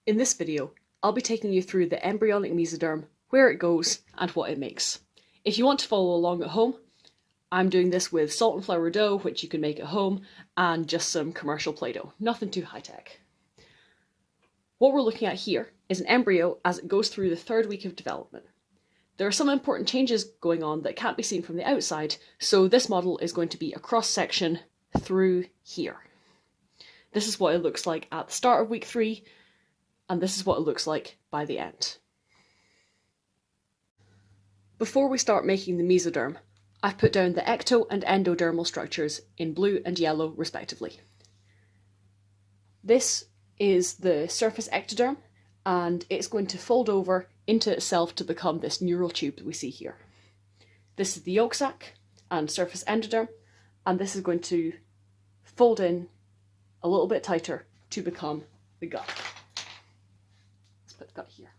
In this video, I'll be taking you through the embryonic mesoderm, where it goes, and what it makes. If you want to follow along at home, I'm doing this with salt and flour dough, which you can make at home, and just some commercial Play-Doh. Nothing too high-tech. What we're looking at here is an embryo as it goes through the third week of development. There are some important changes going on that can't be seen from the outside, so this model is going to be a cross-section through here. This is what it looks like at the start of week 3, and this is what it looks like by the end. Before we start making the mesoderm, I've put down the ecto and endodermal structures in blue and yellow respectively. This is the surface ectoderm, and it's going to fold over into itself to become this neural tube that we see here. This is the yolk sac and surface endoderm, and this is going to fold in a little bit tighter to become the gut. Let's put the gut here.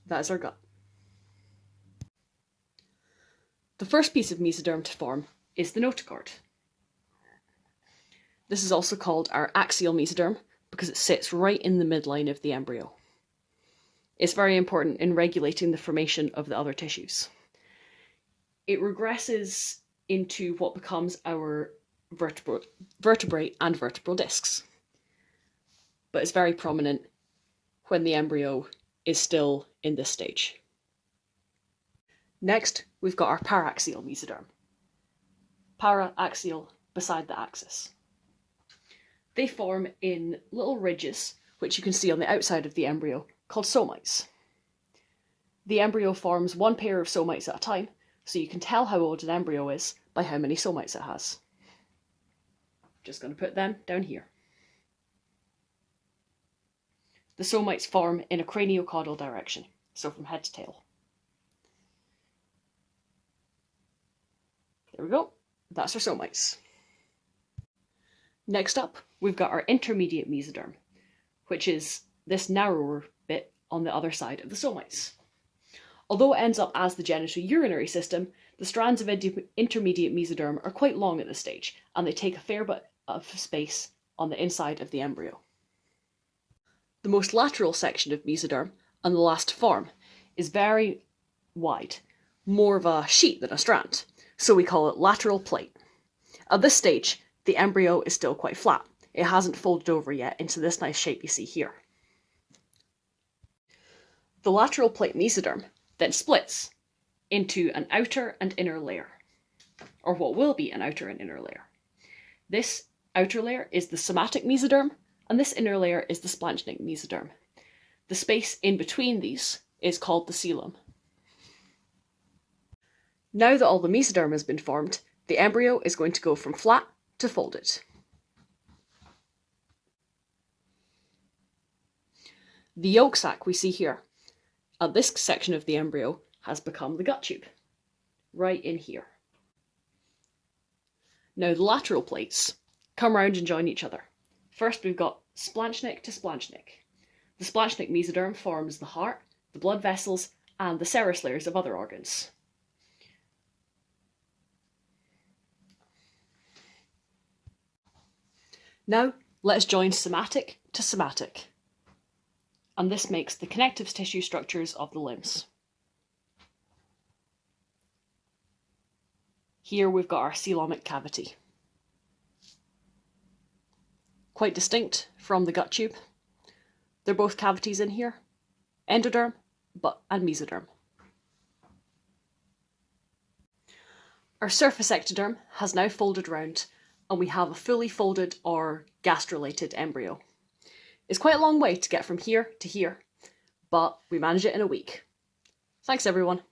That is our gut. The first piece of mesoderm to form is the notochord. This is also called our axial mesoderm because it sits right in the midline of the embryo. It's very important in regulating the formation of the other tissues. It regresses into what becomes our vertebrae and vertebral discs, but it's very prominent when the embryo is still in this stage. Next, we've got our paraxial mesoderm. Para-axial, beside the axis. They form in little ridges, which you can see on the outside of the embryo, called somites. The embryo forms one pair of somites at a time, so you can tell how old an embryo is by how many somites it has. Just going to put them down here. The somites form in a craniocaudal direction, so from head to tail. There we go, that's our somites. Next up, we've got our intermediate mesoderm, which is this narrower bit on the other side of the somites. Although it ends up as the genitourinary system, the strands of intermediate mesoderm are quite long at this stage, and they take a fair bit of space on the inside of the embryo. The most lateral section of mesoderm, and the last to form, is very wide, more of a sheet than a strand, so we call it lateral plate. At this stage, the embryo is still quite flat. It hasn't folded over yet into this nice shape you see here. The lateral plate mesoderm then splits into an outer and inner layer, or what will be an outer and inner layer. This outer layer is the somatic mesoderm, and this inner layer is the splanchnic mesoderm. The space in between these is called the coelom. Now that all the mesoderm has been formed, the embryo is going to go from flat to folded. The yolk sac we see here, at this section of the embryo, has become the gut tube, right in here. Now the lateral plates come round and join each other. First we've got splanchnic to splanchnic. The splanchnic mesoderm forms the heart, the blood vessels, and the serous layers of other organs. Now, let's join somatic to somatic. And this makes the connective tissue structures of the limbs. Here we've got our coelomic cavity. Quite distinct from the gut tube. They're both cavities in here, endoderm and mesoderm. Our surface ectoderm has now folded round, and we have a fully folded or gastrulated embryo. It's quite a long way to get from here to here, but we manage it in a week. Thanks everyone.